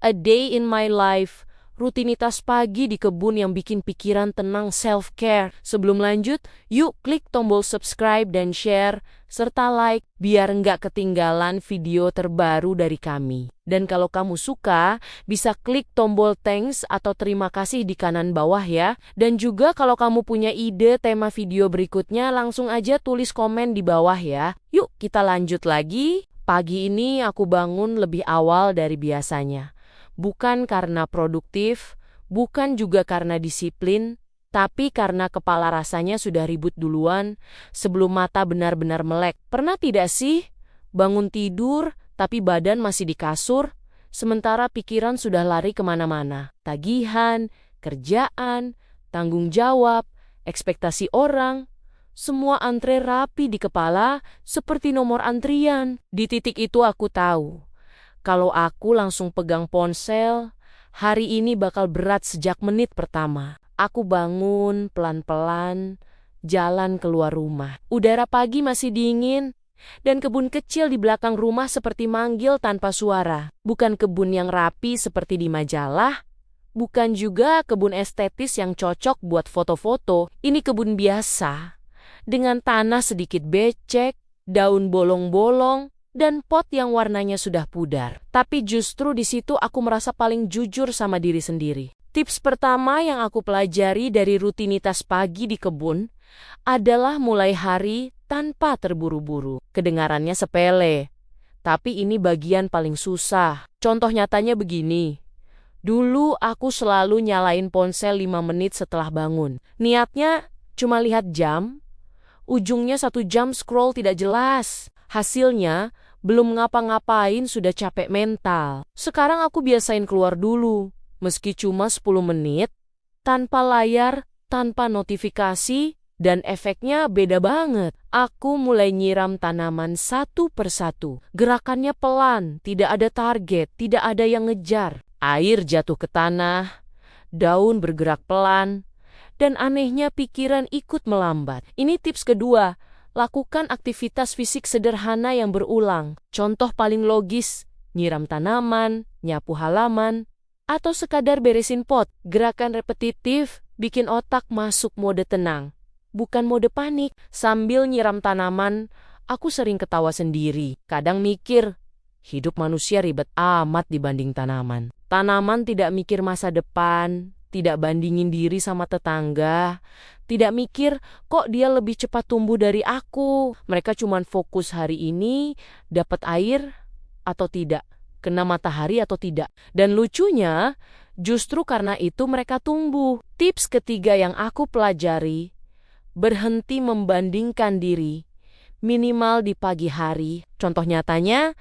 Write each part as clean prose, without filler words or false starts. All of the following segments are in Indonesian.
A Day in My Life, rutinitas pagi di kebun yang bikin pikiran tenang, self-care. Sebelum lanjut, yuk klik tombol subscribe dan share, serta like, biar nggak ketinggalan video terbaru dari kami. Dan kalau kamu suka, bisa klik tombol thanks atau terima kasih di kanan bawah ya. Dan juga kalau kamu punya ide tema video berikutnya, langsung aja tulis komen di bawah ya. Yuk kita lanjut lagi. Pagi ini aku bangun lebih awal dari biasanya. Bukan karena produktif, bukan juga karena disiplin, tapi karena kepala rasanya sudah ribut duluan sebelum mata benar-benar melek. Pernah tidak sih bangun tidur tapi badan masih di kasur, sementara pikiran sudah lari kemana-mana? Tagihan, kerjaan, tanggung jawab, ekspektasi orang, semua antre rapi di kepala seperti nomor antrian. Di titik itu aku tahu, kalau aku langsung pegang ponsel, hari ini bakal berat sejak menit pertama. Aku bangun pelan-pelan, jalan keluar rumah. Udara pagi masih dingin, dan kebun kecil di belakang rumah seperti manggil tanpa suara. Bukan kebun yang rapi seperti di majalah, bukan juga kebun estetis yang cocok buat foto-foto. Ini kebun biasa, dengan tanah sedikit becek, daun bolong-bolong, dan pot yang warnanya sudah pudar. Tapi justru di situ aku merasa paling jujur sama diri sendiri. Tips pertama yang aku pelajari dari rutinitas pagi di kebun adalah mulai hari tanpa terburu-buru. Kedengarannya sepele, tapi ini bagian paling susah. Contoh nyatanya begini. Dulu aku selalu nyalain ponsel 5 menit setelah bangun. Niatnya cuma lihat jam, ujungnya 1 jam scroll tidak jelas. Hasilnya, belum ngapa-ngapain sudah capek mental. Sekarang aku biasain keluar dulu, meski cuma 10 menit, tanpa layar, tanpa notifikasi, dan efeknya beda banget. Aku mulai nyiram tanaman satu persatu. Gerakannya pelan, tidak ada target, tidak ada yang ngejar. Air jatuh ke tanah, daun bergerak pelan, dan anehnya pikiran ikut melambat. Ini tips kedua. Lakukan aktivitas fisik sederhana yang berulang. Contoh paling logis, nyiram tanaman, nyapu halaman, atau sekadar beresin pot. Gerakan repetitif bikin otak masuk mode tenang, bukan mode panik. Sambil nyiram tanaman, aku sering ketawa sendiri. Kadang mikir, hidup manusia ribet amat dibanding tanaman. Tanaman tidak mikir masa depan, tidak bandingin diri sama tetangga, tidak mikir kok dia lebih cepat tumbuh dari aku. Mereka cuma fokus hari ini, dapat air atau tidak, kena matahari atau tidak. Dan lucunya, justru karena itu mereka tumbuh. Tips ketiga yang aku pelajari, berhenti membandingkan diri, minimal di pagi hari. Contoh nyatanya,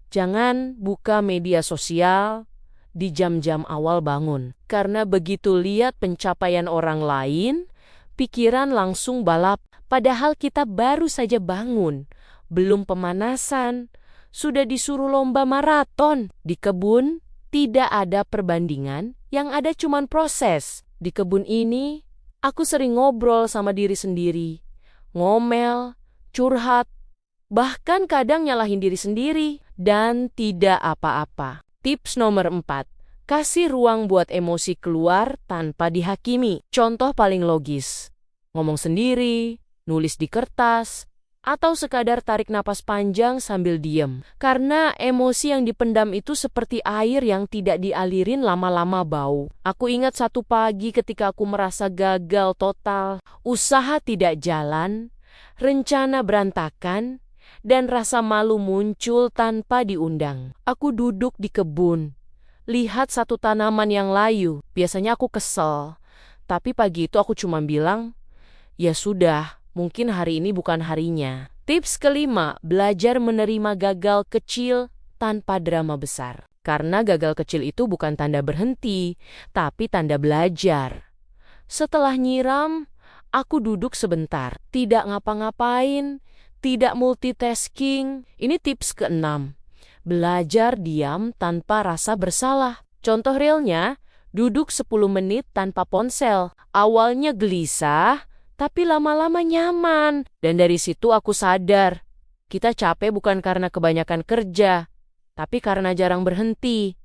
jangan buka media sosial di jam-jam awal bangun. Karena begitu lihat pencapaian orang lain, pikiran langsung balap. Padahal kita baru saja bangun, belum pemanasan, sudah disuruh lomba maraton. Di kebun, tidak ada perbandingan, yang ada cuman proses. Di kebun ini, aku sering ngobrol sama diri sendiri, ngomel, curhat, bahkan kadang nyalahin diri sendiri, dan tidak apa-apa. Tips nomor 4, kasih ruang buat emosi keluar tanpa dihakimi. Contoh paling logis, ngomong sendiri, nulis di kertas, atau sekadar tarik napas panjang sambil diem. Karena emosi yang dipendam itu seperti air yang tidak dialirin lama-lama bau. Aku ingat satu pagi ketika aku merasa gagal total, usaha tidak jalan, rencana berantakan, dan rasa malu muncul tanpa diundang. Aku duduk di kebun, lihat satu tanaman yang layu. Biasanya aku kesel, tapi pagi itu aku cuma bilang, ya sudah, mungkin hari ini bukan harinya. Tips kelima, belajar menerima gagal kecil tanpa drama besar. Karena gagal kecil itu bukan tanda berhenti, tapi tanda belajar. Setelah nyiram, aku duduk sebentar, tidak ngapa-ngapain, tidak multitasking. Ini tips keenam. Belajar diam tanpa rasa bersalah. Contoh realnya, duduk 10 menit tanpa ponsel. Awalnya gelisah, tapi lama-lama nyaman. Dan dari situ aku sadar, kita capek bukan karena kebanyakan kerja, tapi karena jarang berhenti.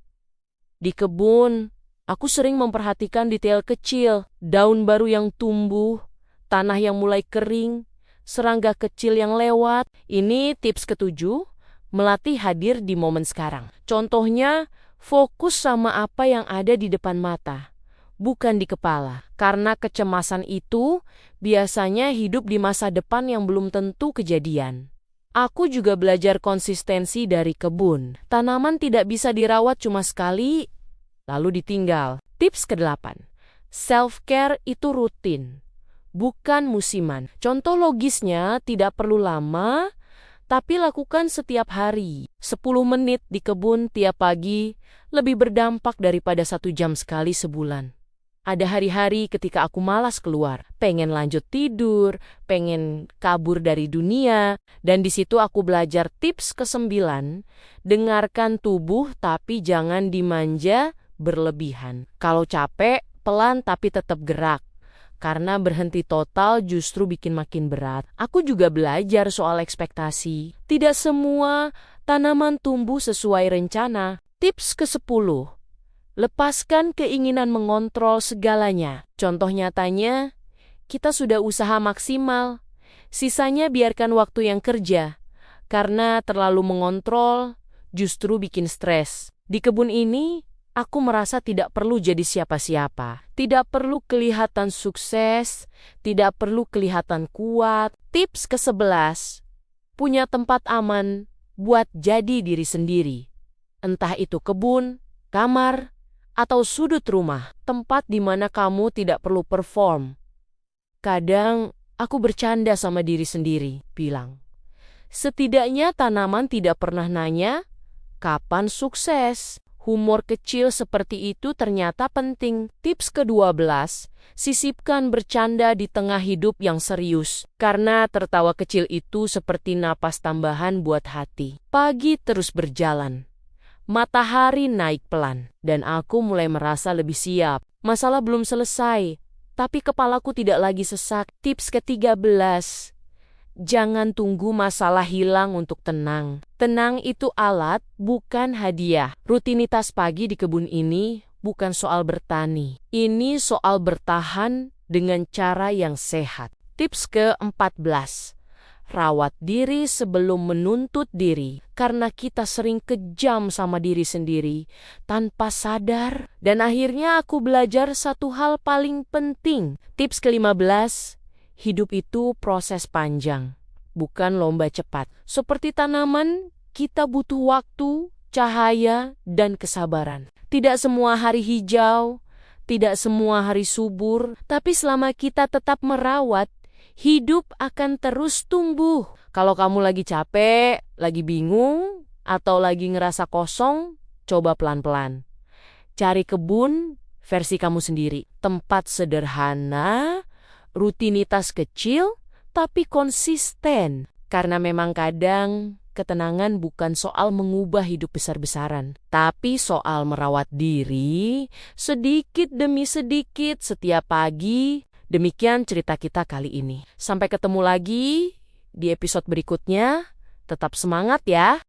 Di kebun, aku sering memperhatikan detail kecil, daun baru yang tumbuh, tanah yang mulai kering, serangga kecil yang lewat. Ini tips ketujuh, melatih hadir di momen sekarang. Contohnya, fokus sama apa yang ada di depan mata, bukan di kepala. Karena kecemasan itu biasanya hidup di masa depan yang belum tentu kejadian. Aku juga belajar konsistensi dari kebun. Tanaman tidak bisa dirawat cuma sekali, lalu ditinggal. Tips ke-8. Self-care itu rutin, bukan musiman. Contoh logisnya tidak perlu lama, tapi lakukan setiap hari. 10 menit di kebun tiap pagi lebih berdampak daripada 1 jam sekali sebulan. Ada hari-hari ketika aku malas keluar, pengen lanjut tidur, pengen kabur dari dunia, dan di situ aku belajar tips ke-9, dengarkan tubuh tapi jangan dimanja berlebihan. Kalau capek, pelan tapi tetap gerak. Karena berhenti total justru bikin makin berat. Aku juga belajar soal ekspektasi. Tidak semua tanaman tumbuh sesuai rencana. Tips ke-10. Lepaskan keinginan mengontrol segalanya. Contoh nyatanya, kita sudah usaha maksimal. Sisanya biarkan waktu yang kerja. Karena terlalu mengontrol, justru bikin stres. Di kebun ini, aku merasa tidak perlu jadi siapa-siapa. Tidak perlu kelihatan sukses, tidak perlu kelihatan kuat. Tips ke-11. Punya tempat aman buat jadi diri sendiri. Entah itu kebun, kamar, atau sudut rumah, tempat di mana kamu tidak perlu perform. Kadang aku bercanda sama diri sendiri, bilang, setidaknya tanaman tidak pernah nanya, kapan sukses? Humor kecil seperti itu ternyata penting. Tips ke-12, sisipkan bercanda di tengah hidup yang serius. Karena tertawa kecil itu seperti napas tambahan buat hati. Pagi terus berjalan. Matahari naik pelan, dan aku mulai merasa lebih siap. Masalah belum selesai, tapi kepalaku tidak lagi sesak. Tips ke-13, jangan tunggu masalah hilang untuk tenang. Tenang itu alat, bukan hadiah. Rutinitas pagi di kebun ini bukan soal bertani. Ini soal bertahan dengan cara yang sehat. Tips ke-14, rawat diri sebelum menuntut diri, karena kita sering kejam sama diri sendiri tanpa sadar. Dan akhirnya aku belajar satu hal paling penting. Tips ke-15, hidup itu proses panjang, bukan lomba cepat. Seperti tanaman, kita butuh waktu, cahaya, dan kesabaran. Tidak semua hari hijau, tidak semua hari subur, tapi selama kita tetap merawat, hidup akan terus tumbuh. Kalau kamu lagi capek, lagi bingung, atau lagi ngerasa kosong, coba pelan-pelan. Cari kebun versi kamu sendiri. Tempat sederhana, rutinitas kecil, tapi konsisten. Karena memang kadang ketenangan bukan soal mengubah hidup besar-besaran, tapi soal merawat diri sedikit demi sedikit setiap pagi. Demikian cerita kita kali ini. Sampai ketemu lagi di episode berikutnya. Tetap semangat ya!